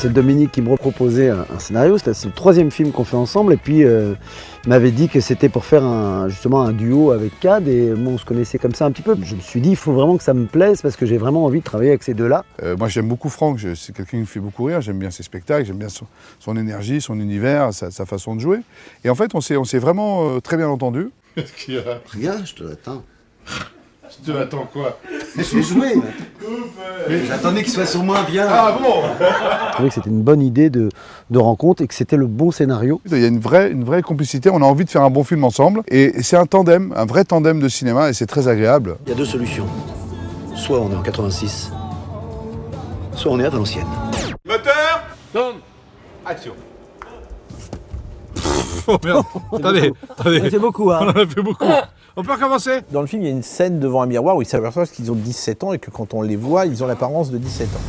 C'est Dominique qui me proposait un scénario, c'est le 3e film qu'on fait ensemble, et puis il m'avait dit que c'était pour faire justement un duo avec Cad, et bon, on se connaissait comme ça un petit peu. Je me suis dit, il faut vraiment que ça me plaise, parce que j'ai vraiment envie de travailler avec ces deux-là. Moi j'aime beaucoup Franck, c'est quelqu'un qui me fait beaucoup rire, j'aime bien ses spectacles, j'aime bien son énergie, son univers, sa façon de jouer. Et en fait on s'est vraiment très bien entendu. Qu'est-ce qu'il y a? Regarde, je te l'attends. Je te l'attends quoi? Laisse-le jouer. J'attendais qu'il soit sur moi bien. Ah bon? Je trouvais que c'était une bonne idée de rencontre et que c'était le bon scénario. Il y a une vraie complicité, on a envie de faire un bon film ensemble. Et c'est un tandem, un vrai tandem de cinéma, et c'est très agréable. Il y a 2 solutions. Soit on est en 86, soit on est à Valenciennes. Moteur! Tourne! Action! Oh merde! Attendez! C'est beaucoup, hein. On en a fait beaucoup! On peut recommencer? Dans le film, il y a une scène devant un miroir où ils s'aperçoivent qu'ils ont 17 ans et que quand on les voit, ils ont l'apparence de 17 ans.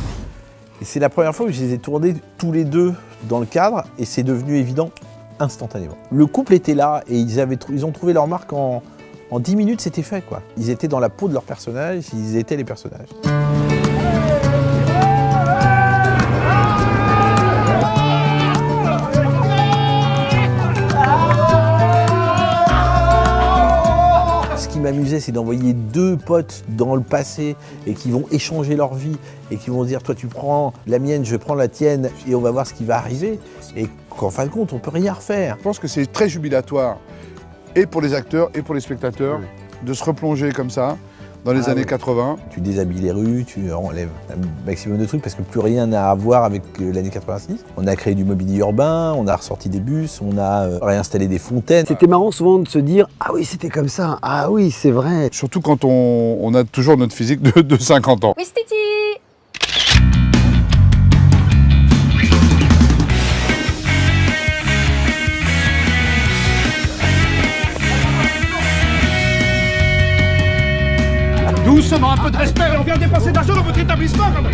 Et c'est la première fois que je les ai tournés tous les deux dans le cadre et c'est devenu évident instantanément. Le couple était là et ils ont trouvé leur marque en 10 minutes, c'était fait quoi. Ils étaient dans la peau de leur personnage, ils étaient les personnages. Ce qui m'amusait, c'est d'envoyer 2 potes dans le passé et qui vont échanger leur vie et qui vont dire toi tu prends la mienne, je prends la tienne et on va voir ce qui va arriver. Et qu'en fin de compte, on peut rien refaire. Je pense que c'est très jubilatoire, et pour les acteurs et pour les spectateurs, de se replonger comme ça dans les années 80. Tu déshabilles les rues, tu enlèves un maximum de trucs parce que plus rien n'a à voir avec l'année 86. On a créé du mobilier urbain, on a ressorti des bus, on a réinstallé des fontaines. C'était marrant souvent de se dire « Ah oui, c'était comme ça, ah oui, c'est vrai ». Surtout quand on a toujours notre physique de 50 ans. Oui, Titi. Doucement, un peu de respect, on vient dépenser de l'argent dans votre établissement quand même.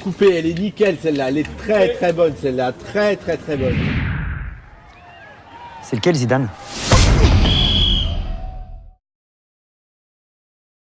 Coupée, elle est nickel celle-là, elle est très très bonne celle-là, très très très bonne. C'est lequel Zidane?